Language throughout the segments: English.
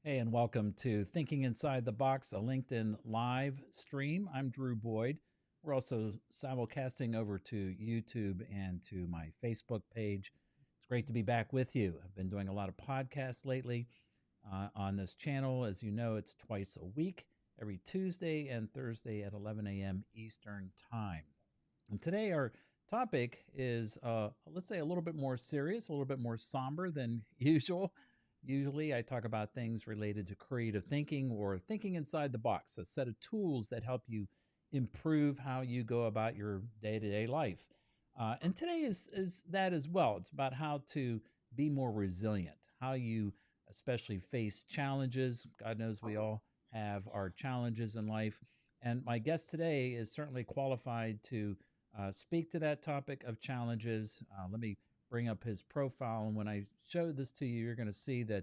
Hey, and welcome to Thinking Inside the Box, a LinkedIn live stream. I'm Drew Boyd. We're also simulcasting over to YouTube and to my Facebook page. It's great to be back with you. I've been doing a lot of podcasts lately on this channel. As you know, it's twice a week, every Tuesday and Thursday at 11 a.m. Eastern Time. And today, our topic is, let's say, a little bit more serious, a little bit more somber than usual. Usually, I talk about things related to creative thinking or thinking inside the box, a set of tools that help you improve how you go about your day to day life. And today is that as well. It's about how to be more resilient, how you especially face challenges. God knows we all have our challenges in life. And my guest today is certainly qualified to speak to that topic of challenges. Let me bring up his profile, and when I show this to you, you're going to see that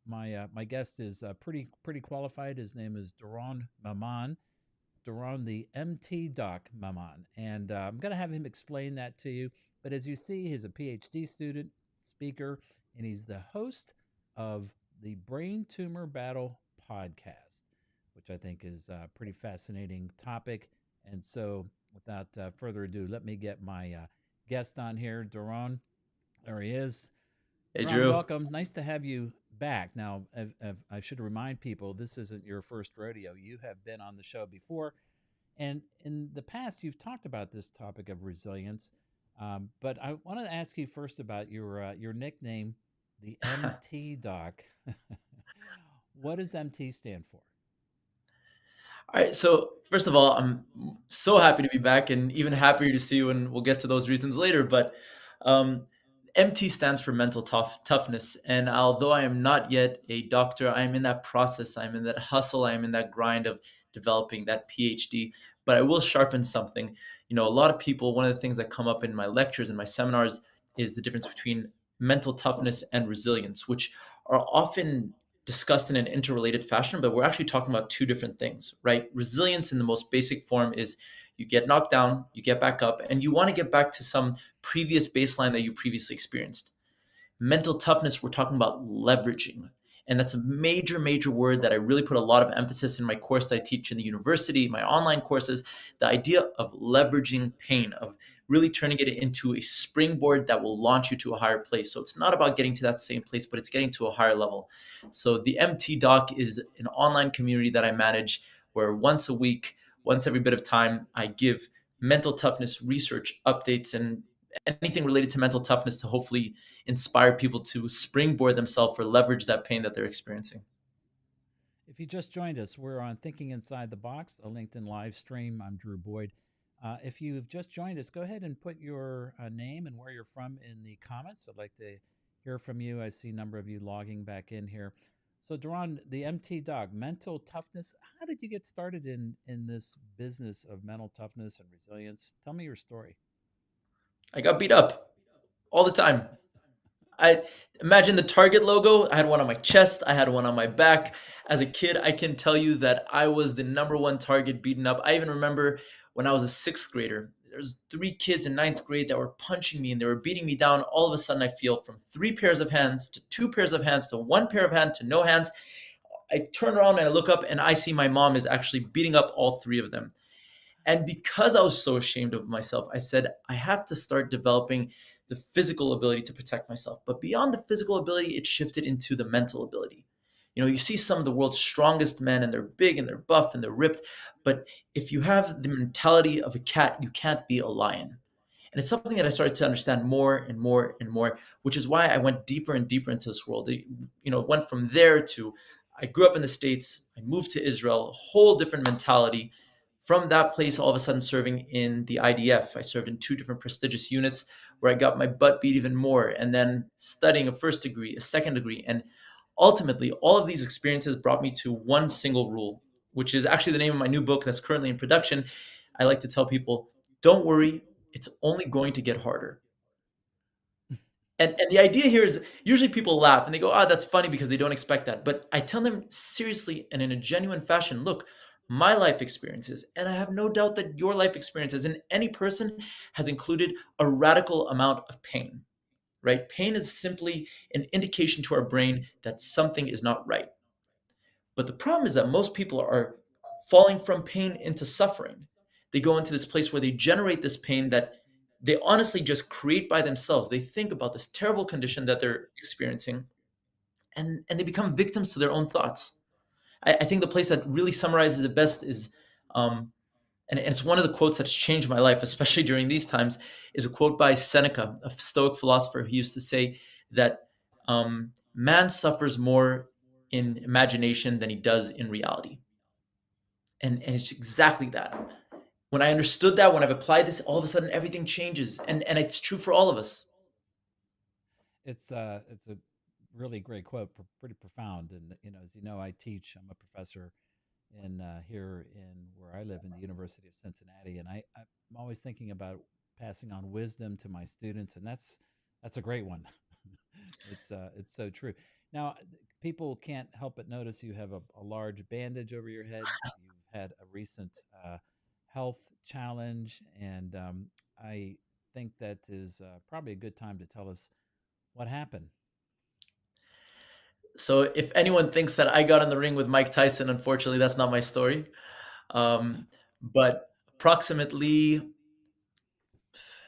my guest is pretty qualified. His name is Doron Maman. Doron, the theMTdoc Maman, and I'm going to have him explain that to you. But as you see, he's a PhD student, speaker, and he's the host of the Brain Tumor Battle podcast, which I think is a pretty fascinating topic. And so, without further ado, let me get my guest on here, Doron. There he is. Hey, Doron, Drew. welcome. Nice to have you back. Now, I should remind people this isn't your first rodeo. You have been on the show before, and in the past, you've talked about this topic of resilience. But I want to ask you first about your nickname, the MT Doc. What does MT stand for? All right. So, first of all, I'm so happy to be back and even happier to see you, and we'll get to those reasons later. But um, MT stands for mental toughness. And although I am not yet a doctor, I am in that process. I'm in that hustle. I'm in that grind of developing that PhD. But I will sharpen something. A lot of people, one of the things that come up in my lectures and my seminars is the difference between mental toughness and resilience, which are often discussed in an interrelated fashion, but we're actually talking about two different things, right? Resilience in the most basic form is you get knocked down, you get back up, and you want to get back to some previous baseline that you previously experienced. Mental toughness, we're talking about leveraging. And that's a major, major word that I really put a lot of emphasis in my course that I teach in the university, my online courses. The idea of leveraging pain, of really turning it into a springboard that will launch you to a higher place. So it's not about getting to that same place, but it's getting to a higher level. So the MT Doc is an online community that I manage where once a week, once every bit of time, I give mental toughness research updates and anything related to mental toughness to hopefully inspire people to springboard themselves or leverage that pain that they're experiencing. If you just joined us, we're on Thinking Inside the Box, a LinkedIn live stream. I'm Drew Boyd. If you've just joined us, go ahead and put your name and where you're from in the comments. I'd like to hear from you. I see a number of you logging back in here. So, Duran, the MT Dog, mental toughness. How did you get started in this business of mental toughness and resilience? Tell me your story. I got beat up all the time. I imagine the Target logo. I had one on my chest. I had one on my back. As a kid, I can tell you that I was the number one target beaten up. I even remember when I was a sixth grader, there's three kids in ninth grade that were punching me and they were beating me down. All of a sudden, I feel from three pairs of hands to two pairs of hands to one pair of hands to no hands. I turn around and I look up and I see my mom is actually beating up all three of them. And because I was so ashamed of myself, I said, I have to start developing the physical ability to protect myself. But beyond the physical ability, it shifted into the mental ability. You see some of the world's strongest men, and they're big and they're buff and they're ripped. But if you have the mentality of a cat, you can't be a lion. And it's something that I started to understand more and more and more, which is why I went deeper and deeper into this world. It went from there to I grew up in the States, I moved to Israel, a whole different mentality. From that place, all of a sudden serving in the IDF. I served in two different prestigious units where I got my butt beat even more, and then studying a first degree, a second degree. And ultimately, all of these experiences brought me to one single rule, which is actually the name of my new book that's currently in production. I like to tell people, don't worry, it's only going to get harder. And the idea here is usually people laugh and they go, that's funny because they don't expect that. But I tell them seriously and in a genuine fashion, look, my life experiences, and I have no doubt that your life experiences in any person has included a radical amount of pain, right? Pain is simply an indication to our brain that something is not right. But the problem is that most people are falling from pain into suffering. They go into this place where they generate this pain that they honestly just create by themselves. They think about this terrible condition that they're experiencing, and they become victims to their own thoughts. I think the place that really summarizes it best is, and it's one of the quotes that's changed my life, especially during these times, is a quote by Seneca, a Stoic philosopher, who used to say that man suffers more in imagination than he does in reality. And it's exactly that. When I understood that, when I've applied this, all of a sudden everything changes, and it's true for all of us. It's a really great quote, pretty profound. And as you know, I teach. I'm a professor in here in where I live in the University of Cincinnati, and I'm always thinking about passing on wisdom to my students, and that's a great one. It's so true. Now, people can't help but notice you have a large bandage over your head. You've had a recent health challenge, and I think that is probably a good time to tell us what happened. So if anyone thinks that I got in the ring with Mike Tyson, unfortunately, that's not my story. Um, but approximately, it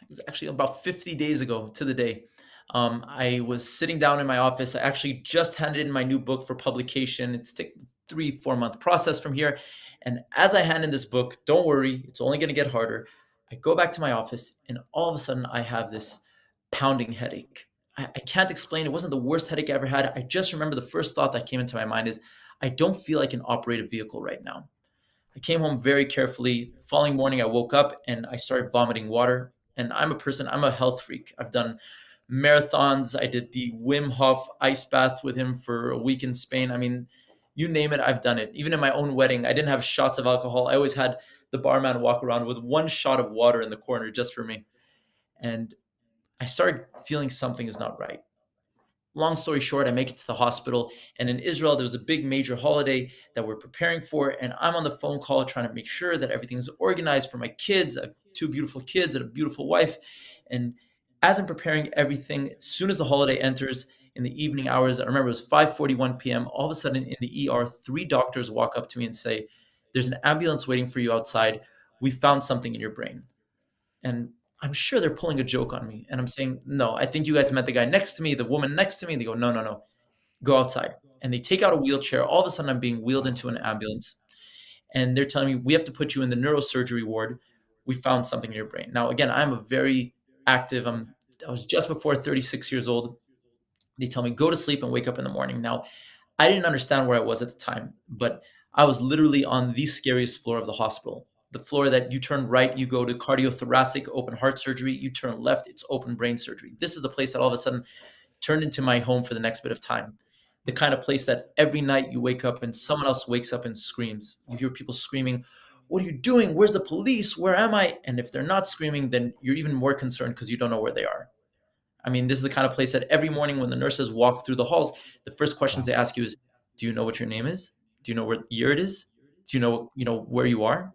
was actually about 50 days ago to the day, I was sitting down in my office. I actually just handed in my new book for publication. It's a 3, 4 month process from here. And as I hand in this book, don't worry, it's only going to get harder. I go back to my office, and all of a sudden, I have this pounding headache. I can't explain. It wasn't the worst headache I ever had. I just remember the first thought that came into my mind is, I don't feel I can operate a vehicle right now. I came home very carefully. The following morning, I woke up and I started vomiting water. And I'm a health freak. I've done marathons. I did the Wim Hof ice bath with him for a week in Spain. I mean, you name it, I've done it. Even in my own wedding, I didn't have shots of alcohol. I always had the barman walk around with one shot of water in the corner just for me. And I started feeling something is not right. Long story short, I make it to the hospital. And in Israel, there was a big major holiday that we're preparing for. And I'm on the phone call trying to make sure that everything's organized for my kids. I have 2 beautiful kids and a beautiful wife. And as I'm preparing everything, as soon as the holiday enters in the evening hours, I remember it was 5:41 p.m. All of a sudden in the ER, 3 doctors walk up to me and say, "There's an ambulance waiting for you outside. We found something in your brain." And I'm sure they're pulling a joke on me. And I'm saying, "No, I think you guys met the guy next to me, the woman next to me." And they go, "No, no, no, go outside." And they take out a wheelchair. All of a sudden, I'm being wheeled into an ambulance. And they're telling me, "We have to put you in the neurosurgery ward. We found something in your brain." Now, again, I'm a very active, I was just before 36 years old. They tell me, "Go to sleep and wake up in the morning." Now, I didn't understand where I was at the time, but I was literally on the scariest floor of the hospital. The floor that you turn right, you go to cardiothoracic open heart surgery. You turn left, it's open brain surgery. This is the place that all of a sudden turned into my home for the next bit of time. The kind of place that every night you wake up and someone else wakes up and screams. You hear people screaming, "What are you doing? Where's the police? Where am I?" And if they're not screaming, then you're even more concerned because you don't know where they are. I mean, this is the kind of place that every morning when the nurses walk through the halls, the first questions Wow. they ask you is, "Do you know what your name is? Do you know what year it is? Do you know where you are?"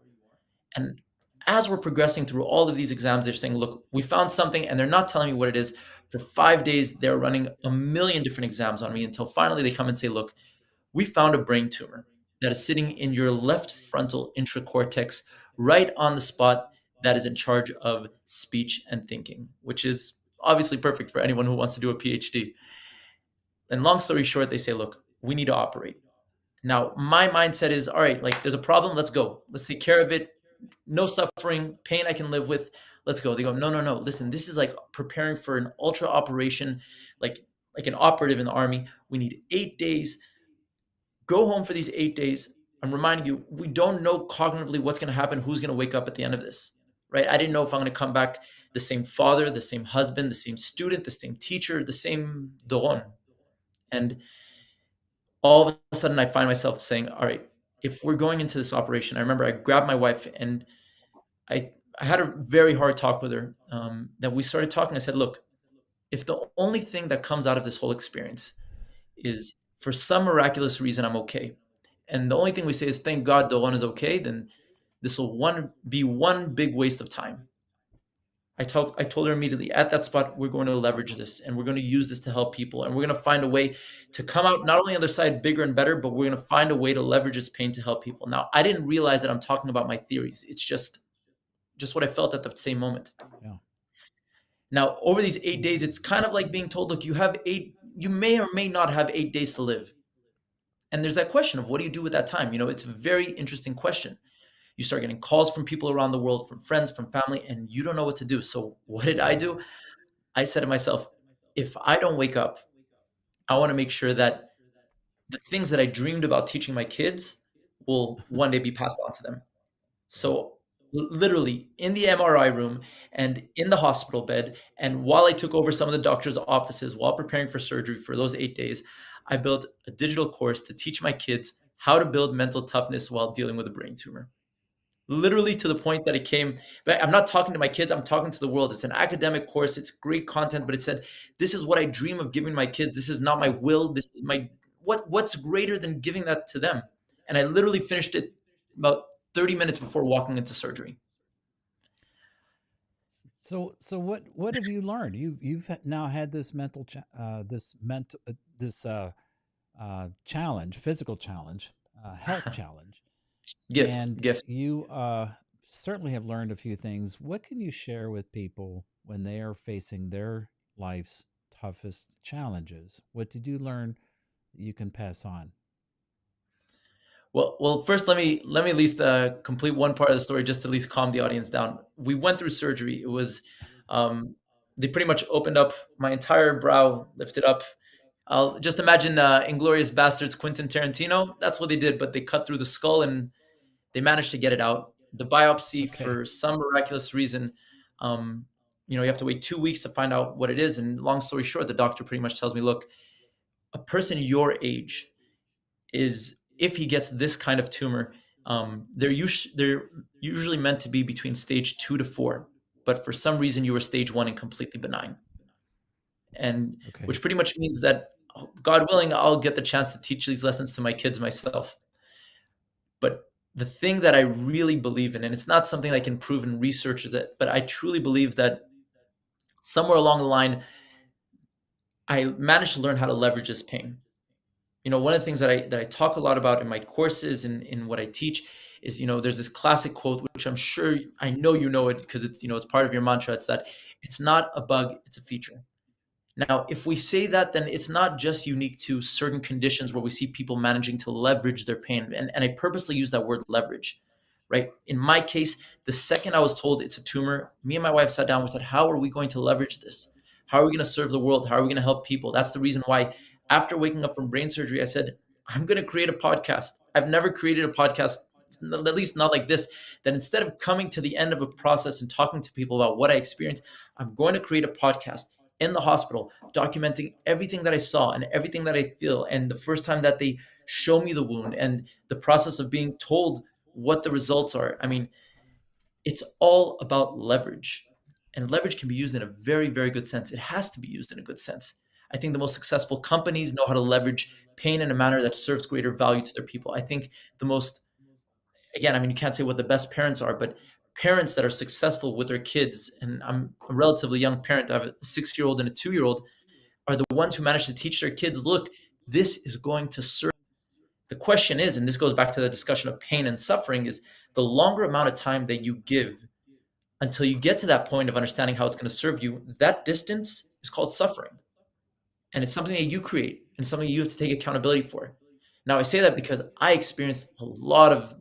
And as we're progressing through all of these exams, they're saying, "Look, we found something," and they're not telling me what it is. For 5 days, they're running a million different exams on me until finally they come and say, "Look, we found a brain tumor that is sitting in your left frontal intracortex, right on the spot that is in charge of speech and thinking," which is obviously perfect for anyone who wants to do a PhD. And long story short, they say, "Look, we need to operate." Now, my mindset is, all right, like there's a problem, let's go. Let's take care of it. No suffering, pain I can live with. Let's go. They go, "No, no, no. Listen, this is like preparing for an ultra operation, like an operative in the army. We need 8 days. Go home for these 8 days. I'm reminding you, we don't know cognitively what's going to happen, who's going to wake up at the end of this, right? I didn't know if I'm going to come back the same father, the same husband, the same student, the same teacher, the same Doron." And all of a sudden, I find myself saying, all right, if we're going into this operation, I remember I grabbed my wife and I had a very hard talk with her. That we started talking. I said, "Look, if the only thing that comes out of this whole experience is for some miraculous reason I'm okay, and the only thing we say is thank God Doron is okay, then this will be one big waste of time." I told her immediately at that spot, we're going to leverage this and we're going to use this to help people. And we're going to find a way to come out not only on the other side bigger and better, but we're going to find a way to leverage this pain to help people. Now, I didn't realize that I'm talking about my theories. It's just what I felt at the same moment. Yeah. Now, over these 8 days, it's kind of like being told, look, you may or may not have 8 days to live. And there's that question of what do you do with that time? It's a very interesting question. You start getting calls from people around the world, from friends, from family, and you don't know what to do. So what did I do? I said to myself, if I don't wake up, I want to make sure that the things that I dreamed about teaching my kids will one day be passed on to them. Yeah. So literally in the MRI room and in the hospital bed, and while I took over some of the doctor's offices while preparing for surgery for those 8 days, I built a digital course to teach my kids how to build mental toughness while dealing with a brain tumor. Literally to the point that it came, but I'm not talking to my kids, I'm talking to the world. It's an academic course, it's great content, but it said, this is what I dream of giving my kids. This is not my will. This is my what's greater than giving that to them? And I literally finished it about 30 minutes before walking into surgery. So what have you learned? You've now had this challenge, physical challenge, health challenge, Gift, and gift. you certainly have learned a few things. What can you share with people when they are facing their life's toughest challenges? What did you learn that you can pass on? Well, first let me at least complete one part of the story just to at least calm the audience down. We went through surgery. It was um, they pretty much opened up my entire brow, lifted up. I'll just imagine Inglorious Bastards, Quentin Tarantino. That's what they did, but they cut through the skull and they managed to get it out. The biopsy, Okay. for some miraculous reason, um, you have to wait 2 weeks to find out what it is. And long story short, the doctor pretty much tells me, look, a person your age is, if he gets this kind of tumor, they're usually meant to be between stage 2 to 4, but for some reason you were stage 1 and completely benign, and Okay. which pretty much means that, God willing, I'll get the chance to teach these lessons to my kids myself. But the thing that I really believe in, and it's not something I can prove in research, is that, but I truly believe that somewhere along the line, I managed to learn how to leverage this pain. One of the things that I talk a lot about in my courses and in what I teach is, there's this classic quote, which I'm sure I know you know it because it's part of your mantra. It's that it's not a bug, it's a feature. Now, if we say that, then it's not just unique to certain conditions where we see people managing to leverage their pain. And I purposely use that word leverage, right? In my case, the second I was told it's a tumor, me and my wife sat down. We said, how are we going to leverage this? How are we going to serve the world? How are we going to help people? That's the reason why, after waking up from brain surgery, I said, I'm going to create a podcast. I've never created a podcast, at least not like this, that instead of coming to the end of a process and talking to people about what I experienced, I'm going to create a podcast in the hospital, documenting everything that I saw and everything that I feel, and the first time that they show me the wound and the process of being told what the results are. I mean, it's all about leverage. And leverage can be used in a very, very good sense. It has to be used in a good sense. I think the most successful companies know how to leverage pain in a manner that serves greater value to their people. I think the most, again, I mean, you can't say what the best parents are, but parents that are successful with their kids, and I'm a relatively young parent, I have a 6-year-old and a 2-year-old, are the ones who manage to teach their kids, look, this is going to serve. The question is, and this goes back to the discussion of pain and suffering, is the longer amount of time that you give until you get to that point of understanding how it's going to serve you, that distance is called suffering. And it's something that you create and something you have to take accountability for. Now, I say that because I experienced a lot of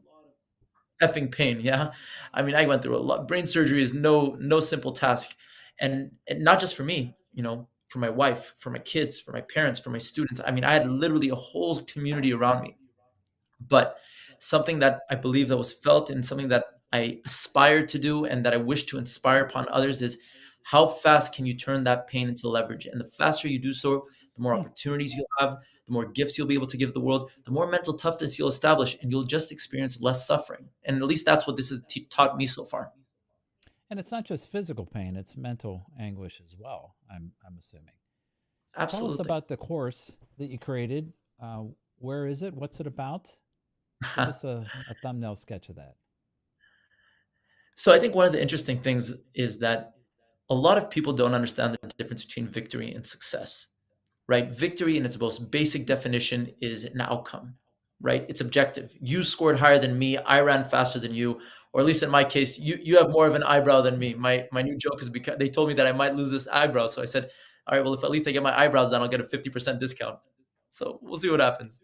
effing pain. Yeah. I mean, I went through a lot. Brain surgery is no simple task. And not just for me, for my wife, for my kids, for my parents, for my students. I mean, I had literally a whole community around me. But something that I believe that was felt and something that I aspired to do and that I wish to inspire upon others is, how fast can you turn that pain into leverage? And the faster you do so, the more Hmm. opportunities you'll have, the more gifts you'll be able to give the world, the more mental toughness you'll establish, and you'll just experience less suffering. And at least that's what this has taught me so far. And it's not just physical pain, it's mental anguish as well, I'm assuming. Tell us Absolutely. about the course that you created. Where is it? What's it about? Give us a thumbnail sketch of that. So I think one of the interesting things is that a lot of people don't understand the difference between victory and success, right? Victory in its most basic definition is an outcome, right? It's objective. You scored higher than me. I ran faster than you, or at least in my case, you have more of an eyebrow than me. My new joke is because they told me that I might lose this eyebrow, so I said, all right, well, if at least I get my eyebrows done, I'll get a 50% discount. So we'll see what happens,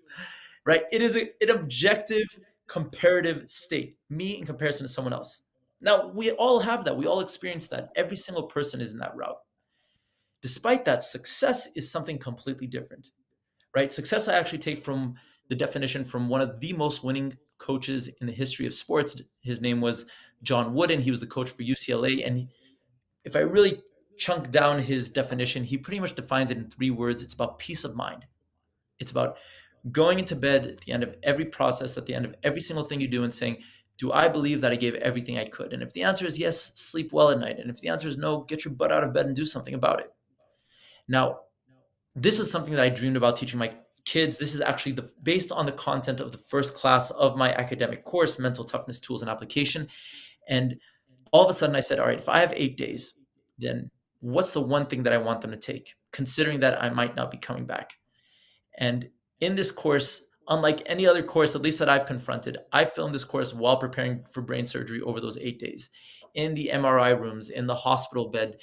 right? It is an objective comparative state, me in comparison to someone else. Now, we all have that. We all experience that. Every single person is in that route. Despite that, success is something completely different, right? Success I actually take from the definition from one of the most winning coaches in the history of sports. His name was John Wooden. He was the coach for UCLA. And if I really chunk down his definition, he pretty much defines it in 3 words. It's about peace of mind. It's about going into bed at the end of every process, at the end of every single thing you do, and saying, do I believe that I gave everything I could? And if the answer is yes, sleep well at night. And if the answer is no, get your butt out of bed and do something about it. Now, this is something that I dreamed about teaching my kids. This is actually based on the content of the first class of my academic course, Mental Toughness Tools and Application. And all of a sudden I said, all right, if I have 8 days, then what's the one thing that I want them to take, considering that I might not be coming back? And in this course, unlike any other course, at least that I've confronted, I filmed this course while preparing for brain surgery over those 8 days, in the MRI rooms, in the hospital bed,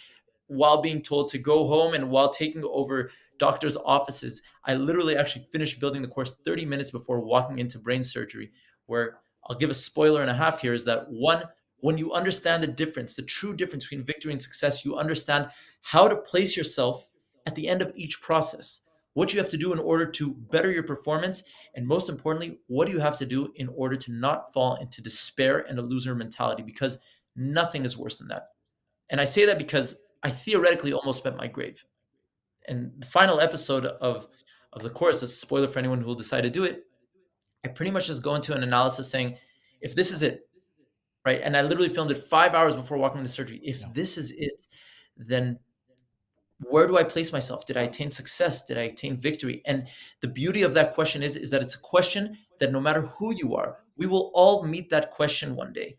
while being told to go home and while taking over doctors' offices. I literally actually finished building the course 30 minutes before walking into brain surgery, where I'll give a spoiler and a half here is that one, when you understand the difference, the true difference between victory and success, you understand how to place yourself at the end of each process, what you have to do in order to better your performance, and most importantly, what do you have to do in order to not fall into despair and a loser mentality, because nothing is worse than that. And I say that because I theoretically almost met my grave. And the final episode of the course, a spoiler for anyone who will decide to do it, I pretty much just go into an analysis saying, if this is it, right? And I literally filmed it 5 hours before walking into surgery. If this is it, then where do I place myself? Did I attain success? Did I attain victory? And the beauty of that question is that it's a question that no matter who you are, we will all meet that question one day.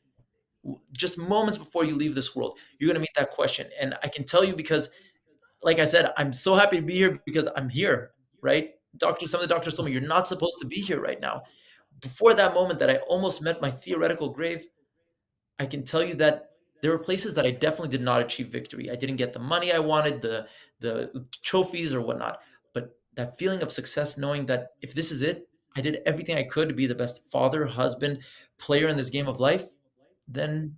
Just moments before you leave this world, you're going to meet that question. And I can tell you because, like I said, I'm so happy to be here because I'm here, right? Some of the doctors told me, you're not supposed to be here right now. Before that moment that I almost met my theoretical grave, I can tell you that there were places that I definitely did not achieve victory. I didn't get the money I wanted, the trophies or whatnot. But that feeling of success, knowing that if this is it, I did everything I could to be the best father, husband, player in this game of life, then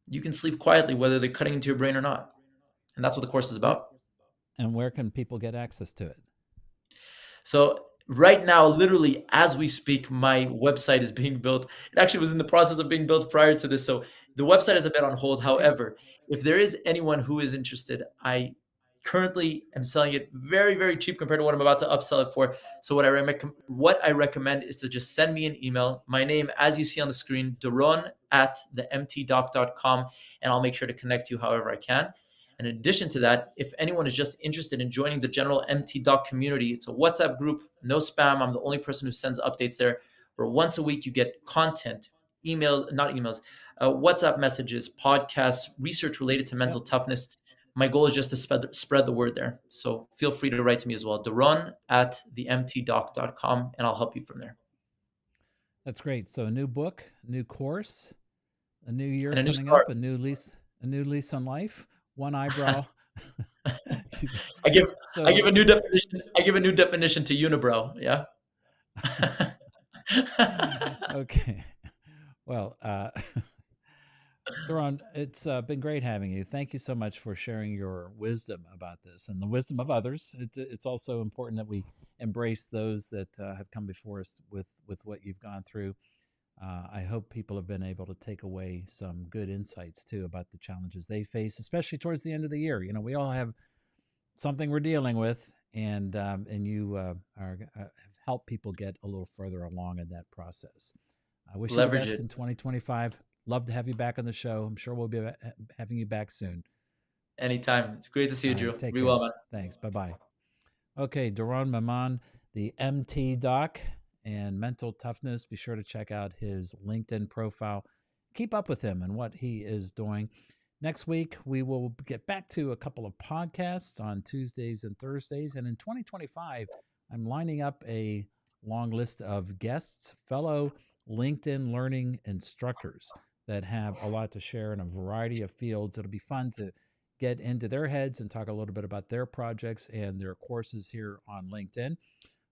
you can sleep quietly, whether they're cutting into your brain or not. And that's what the course is about. And where can people get access to it? So right now, literally as we speak, my website is being built. It actually was in the process of being built prior to this. So the website is a bit on hold. However, if there is anyone who is interested, I currently am selling it very, very cheap compared to what I'm about to upsell it for. So what I recommend is to just send me an email. My name, as you see on the screen, Doron at theMTdoc.com, and I'll make sure to connect you however I can. In addition to that, if anyone is just interested in joining the general MTdoc community, it's a WhatsApp group, no spam. I'm the only person who sends updates there, where once a week you get content, WhatsApp messages, podcasts, research related to mental toughness. My goal is just to spread the word there. So feel free to write to me as well, Doron at theMTdoc.com, and I'll help you from there. That's great. So a new book, new course, a new year And a new coming start. up, a new lease on life. One eyebrow. I give a new definition. I give a new definition to unibrow. Yeah. Okay. Well, Doron, it's been great having you. Thank you so much for sharing your wisdom about this and the wisdom of others. It's also important that we embrace those that have come before us with what you've gone through. I hope people have been able to take away some good insights too about the challenges they face, especially towards the end of the year. You know, we all have something we're dealing with, and you have helped people get a little further along in that process. I wish you the best in 2025. Love to have you back on the show. I'm sure we'll be having you back soon. Anytime. It's great to see you, Drew. Take Be care. well, man. Thanks. Bye-bye. Okay, Doron Maman, the MTdoc and mental toughness. Be sure to check out his LinkedIn profile. Keep up with him and what he is doing. Next week, we will get back to a couple of podcasts on Tuesdays and Thursdays. And in 2025, I'm lining up a long list of guests, fellow LinkedIn learning instructors that have a lot to share in a variety of fields. It'll be fun to get into their heads and talk a little bit about their projects and their courses here on LinkedIn.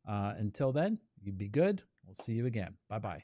Until then, you be good. We'll see you again. Bye-bye.